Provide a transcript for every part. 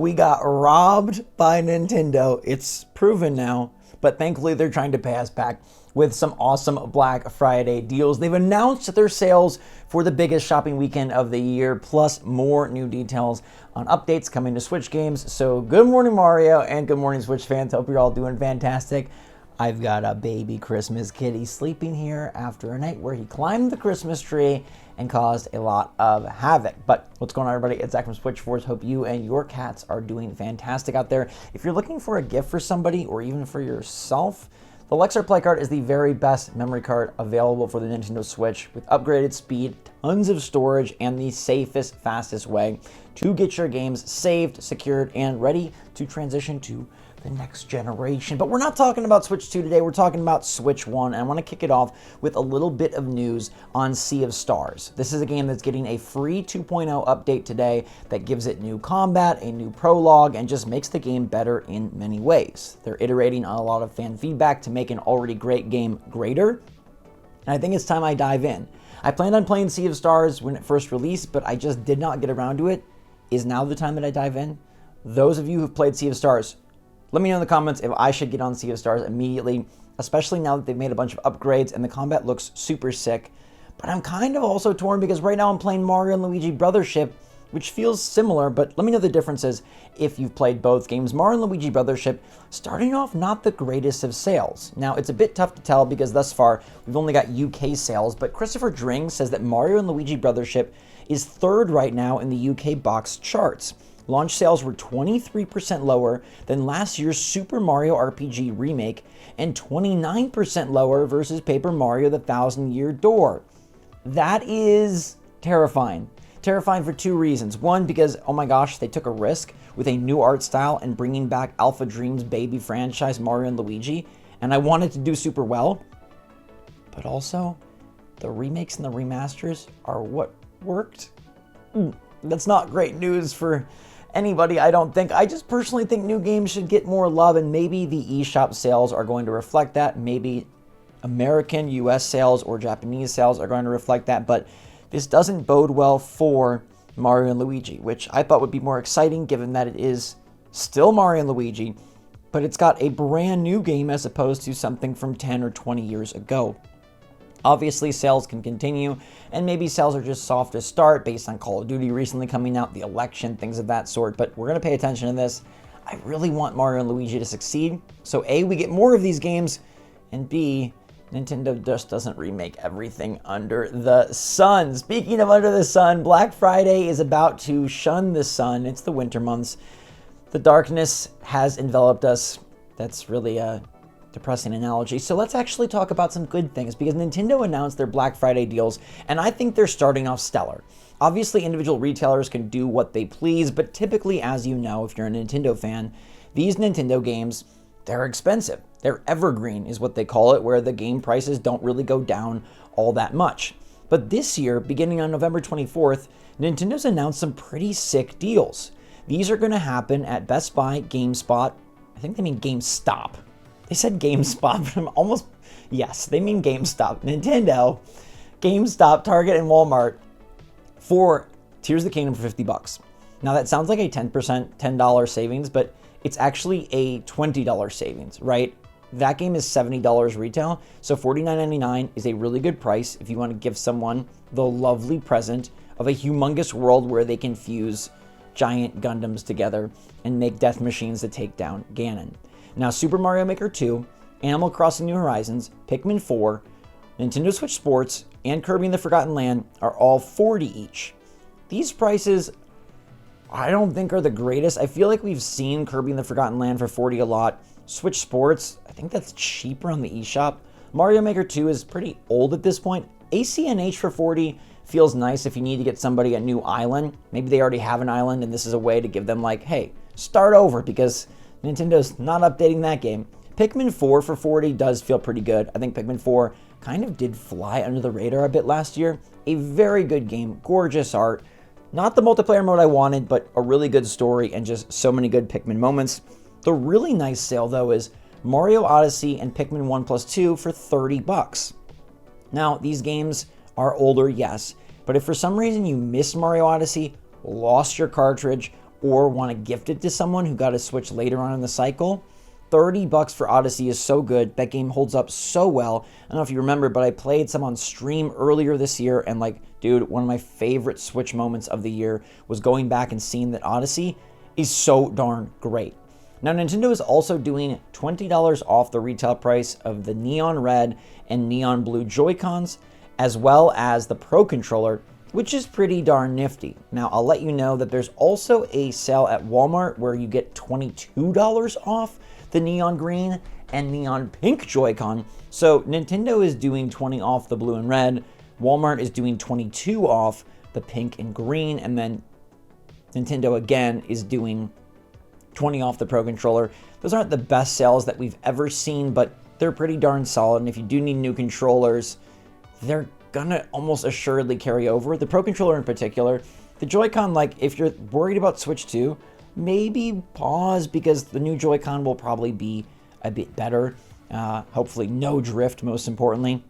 we got robbed by Nintendo. It's proven now, but thankfully they're trying to pay us back with some awesome Black Friday deals. They've announced their sales for the biggest shopping weekend of the year, plus more new details on updates coming to Switch games. So good morning, Mario, and good morning, Switch fans. Hope you're all doing fantastic. I've got a baby Christmas kitty sleeping here after a night where he climbed the Christmas tree and caused a lot of havoc. But what's going on, everybody? It's Zach from SwitchForce. Hope you and your cats are doing fantastic out there. If you're looking for a gift for somebody or even for yourself, the Lexar Play Card is the very best memory card available for the Nintendo Switch, with upgraded speed, tons of storage, and the safest, fastest way to get your games saved, secured, and ready to transition to the next generation. But we're not talking about Switch 2 today, we're talking about Switch 1, and I want to kick it off with a little bit of news on Sea of Stars. This is a game that's getting a free 2.0 update today that gives it new combat, a new prologue, and just makes the game better in many ways. They're iterating on a lot of fan feedback to make an already great game greater, and I think it's time I dive in. I planned on playing Sea of Stars when it first released, but I just did not get around to it. Is now the time that I dive in? Those of you who've played Sea of Stars, let me know in the comments if I should get on Sea of Stars immediately, especially now that they've made a bunch of upgrades and the combat looks super sick. But I'm kind of also torn because right now I'm playing Mario and Luigi Brothership, which feels similar, but let me know the differences if you've played both games. Mario and Luigi Brothership starting off not the greatest of sales. Now, it's a bit tough to tell because thus far we've only got UK sales, but Christopher Dring says that Mario and Luigi Brothership is third right now in the UK box charts. Launch sales were 23% lower than last year's Super Mario RPG remake and 29% lower versus Paper Mario: The Thousand Year Door. That is terrifying. Terrifying for two reasons. One, because, oh my gosh, they took a risk with a new art style and bringing back Alpha Dream's baby franchise, Mario and Luigi, and I wanted to do super well. But also, the remakes and the remasters are what worked. That's not great news for anybody, I don't think. I just personally think new games should get more love, and maybe the eShop sales are going to reflect that. Maybe American, US sales, or Japanese sales are going to reflect that, but this doesn't bode well for Mario and Luigi, which I thought would be more exciting given that it is still Mario and Luigi, but it's got a brand new game as opposed to something from 10 or 20 years ago. Obviously, sales can continue, and maybe sales are just soft to start based on Call of Duty recently coming out, the election, things of that sort, but we're going to pay attention to this. I really want Mario and Luigi to succeed, so A, we get more of these games, and B, Nintendo just doesn't remake everything under the sun. Speaking of under the sun, Black Friday is about to shun the sun. It's the winter months. The darkness has enveloped us. That's really a depressing analogy. So let's actually talk about some good things, because Nintendo announced their Black Friday deals, and I think they're starting off stellar. Obviously, individual retailers can do what they please, but typically, as you know, if you're a Nintendo fan, these Nintendo games, they're expensive. They're evergreen is what they call it, where the game prices don't really go down all that much. But this year, beginning on November 24th, Nintendo's announced some pretty sick deals. These are going to happen at Best Buy, GameSpot, I think they mean GameStop. They said GameSpot, but I'm almost, yes, they mean GameStop. Nintendo, GameStop, Target, and Walmart for Tears of the Kingdom for $50. Now that sounds like a $10 savings, but it's actually a $20 savings, right? That game is $70 retail, so $49.99 is a really good price if you want to give someone the lovely present of a humongous world where they can fuse giant Gundams together and make death machines to take down Ganon. Now, Super Mario Maker 2, Animal Crossing New Horizons, Pikmin 4, Nintendo Switch Sports, and Kirby and the Forgotten Land are all $40 each. These prices, I don't think are the greatest. I feel like we've seen Kirby and the Forgotten Land for $40 a lot. Switch Sports, I think that's cheaper on the eShop. Mario Maker 2 is pretty old at this point. ACNH for $40 feels nice if you need to get somebody a new island. Maybe they already have an island and this is a way to give them like, hey, start over, because Nintendo's not updating that game. Pikmin 4 for $40 does feel pretty good. I think Pikmin 4 kind of did fly under the radar a bit last year. A very good game, gorgeous art. Not the multiplayer mode I wanted, but a really good story and just so many good Pikmin moments. The really nice sale, though, is Mario Odyssey and Pikmin 1+2 for $30. Now, these games are older, yes, but if for some reason you missed Mario Odyssey, lost your cartridge, or want to gift it to someone who got a Switch later on in the cycle, $30 for Odyssey is so good. That game holds up so well. I don't know if you remember, but I played some on stream earlier this year, and like, dude, one of my favorite Switch moments of the year was going back and seeing that Odyssey is so darn great. Now, Nintendo is also doing $20 off the retail price of the Neon Red and Neon Blue Joy-Cons, as well as the Pro Controller, which is pretty darn nifty. Now, I'll let you know that there's also a sale at Walmart where you get $22 off the Neon Green and Neon Pink Joy-Con. So Nintendo is doing 20 off the blue and red, Walmart is doing 22 off the pink and green, and then Nintendo again is doing 20 off the Pro Controller. Those aren't the best sales that we've ever seen, but they're pretty darn solid, and if you do need new controllers, they're gonna almost assuredly carry over. The Pro Controller in particular. The Joy-Con, like, if you're worried about Switch 2, maybe pause, because the new Joy-Con will probably be a bit better. Hopefully no drift, most importantly.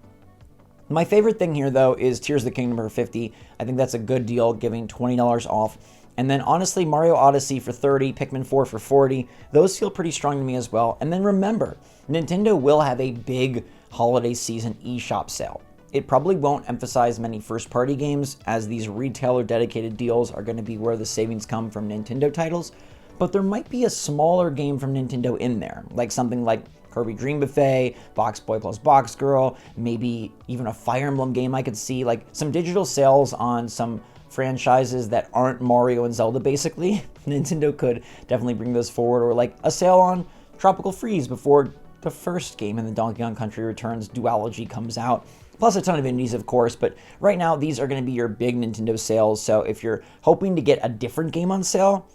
My favorite thing here, though, is Tears of the Kingdom for $50. I think that's a good deal, giving $20 off. And then, honestly, Mario Odyssey for $30, Pikmin 4 for $40. Those feel pretty strong to me as well. And then remember, Nintendo will have a big holiday season eShop sale. It probably won't emphasize many first-party games, as these retailer-dedicated deals are going to be where the savings come from Nintendo titles, but there might be a smaller game from Nintendo in there, like something like Kirby Dream Buffet, Box Boy plus Box Girl, maybe even a Fire Emblem game I could see, like some digital sales on some franchises that aren't Mario and Zelda, basically. Nintendo could definitely bring those forward, or like a sale on Tropical Freeze before the first game in the Donkey Kong Country Returns duology comes out. Plus a ton of indies, of course, but right now these are going to be your big Nintendo sales, so if you're hoping to get a different game on sale,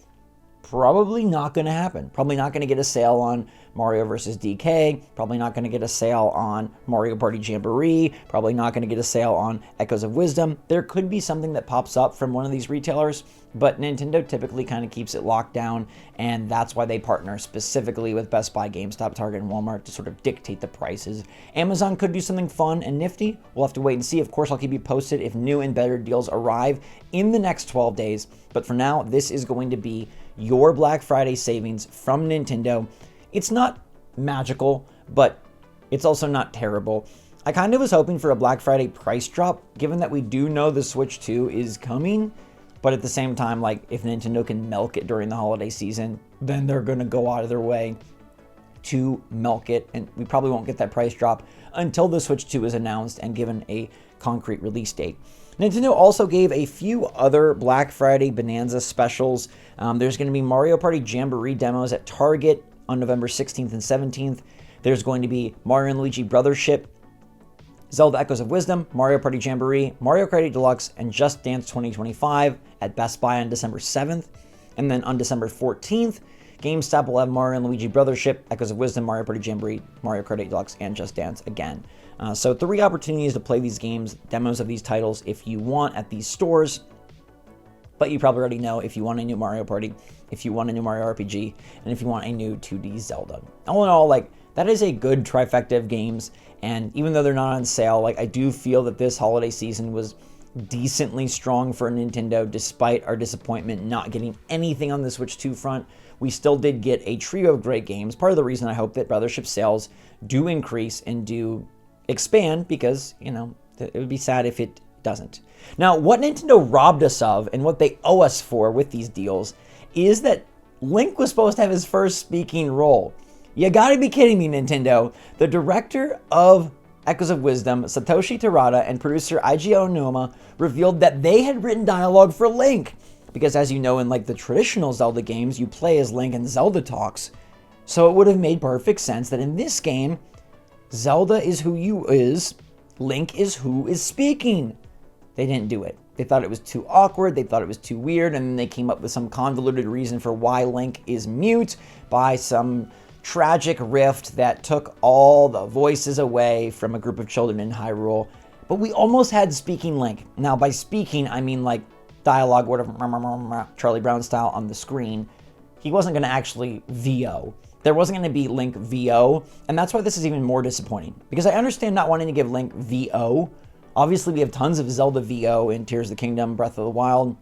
probably not going to happen. Probably not going to get a sale on Mario vs. DK, probably not going to get a sale on Mario Party Jamboree, probably not going to get a sale on Echoes of Wisdom. There could be something that pops up from one of these retailers, but Nintendo typically kind of keeps it locked down, and that's why they partner specifically with Best Buy, GameStop, Target, and Walmart to sort of dictate the prices. Amazon could do something fun and nifty. We'll have to wait and see. Of course, I'll keep you posted if new and better deals arrive in the next 12 days, but for now, this is going to be your Black Friday savings from Nintendo. It's not magical, but it's also not terrible. I kind of was hoping for a Black Friday price drop, given that we do know the Switch 2 is coming, but at the same time, like, if Nintendo can milk it during the holiday season, then they're going to go out of their way to milk it, and we probably won't get that price drop until the Switch 2 is announced and given a concrete release date. Nintendo also gave a few other Black Friday Bonanza specials. There's going to be Mario Party Jamboree demos at Target on November 16th and 17th. There's going to be Mario and Luigi Brothership, Zelda Echoes of Wisdom, Mario Party Jamboree, Mario Kart 8 Deluxe, and Just Dance 2025 at Best Buy on December 7th. And then on December 14th, GameStop will have Mario and Luigi Brothership, Echoes of Wisdom, Mario Party Jamboree, Mario Kart 8 Deluxe, and Just Dance again. So 3 opportunities to play these games, demos of these titles if you want at these stores. But you probably already know if you want a new Mario Party, if you want a new Mario RPG, and if you want a new 2D Zelda. All in all, like, that is a good trifecta of games, and even though they're not on sale, like, I do feel that this holiday season was decently strong for Nintendo, despite our disappointment not getting anything on the Switch 2 front. We still did get a trio of great games. Part of the reason I hope that Brothership sales do increase and do expand, because, you know, it would be sad if it doesn't. Now, what Nintendo robbed us of and what they owe us for with these deals is that Link was supposed to have his first speaking role. You gotta be kidding me, Nintendo. The director of Echoes of Wisdom, Satoshi Terada, and producer Eiji Onuma revealed that they had written dialogue for Link. Because as you know, in like the traditional Zelda games, you play as Link and Zelda talks. So it would have made perfect sense that in this game, Zelda is who you is, Link is who is speaking. They didn't do it. They thought it was too awkward, they thought it was too weird, and then they came up with some convoluted reason for why Link is mute by some tragic rift that took all the voices away from a group of children in Hyrule. But we almost had speaking Link. Now, by speaking, I mean like dialogue, whatever, Charlie Brown style on the screen. He wasn't going to actually VO. There wasn't going to be Link VO, and that's why this is even more disappointing. Because I understand not wanting to give Link VO. Obviously, we have tons of Zelda VO in Tears of the Kingdom, Breath of the Wild.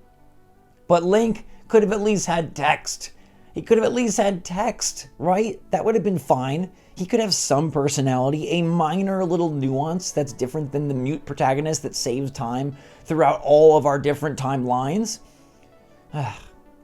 But Link could have at least had text. He could have at least had text, right? That would have been fine. He could have some personality, a minor little nuance that's different than the mute protagonist that saves time throughout all of our different timelines.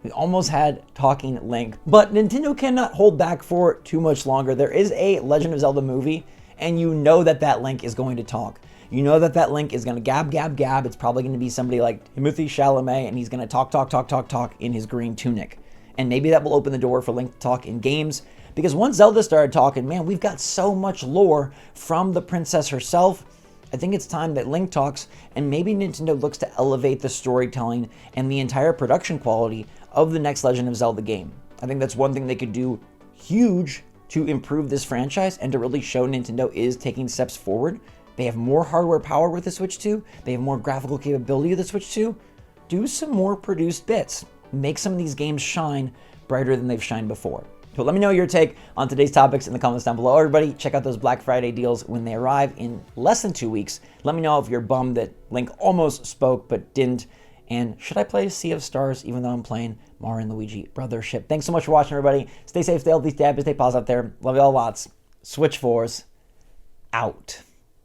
We almost had talking Link, but Nintendo cannot hold back for too much longer. There is a Legend of Zelda movie, and you know that Link is going to talk. You know that Link is going to gab, gab, gab. It's probably going to be somebody like Timothée Chalamet, and he's going to talk in his green tunic. And maybe that will open the door for Link to talk in games, because once Zelda started talking, man, we've got so much lore from the princess herself. I think it's time that Link talks, and maybe Nintendo looks to elevate the storytelling and the entire production quality of the next Legend of Zelda game. I think that's one thing they could do huge to improve this franchise and to really show Nintendo is taking steps forward. They have more hardware power with the Switch 2. They have more graphical capability with the Switch 2. Do some more produced bits. Make some of these games shine brighter than they've shined before. So let me know your take on today's topics in the comments down below. Everybody, check out those Black Friday deals when they arrive in less than 2 weeks. Let me know if you're bummed that Link almost spoke but didn't. And should I play Sea of Stars even though I'm playing Mario and Luigi Brothership? Thanks so much for watching, everybody. Stay safe, stay healthy, stay happy, stay positive out there. Love you all lots. SwitchForce out.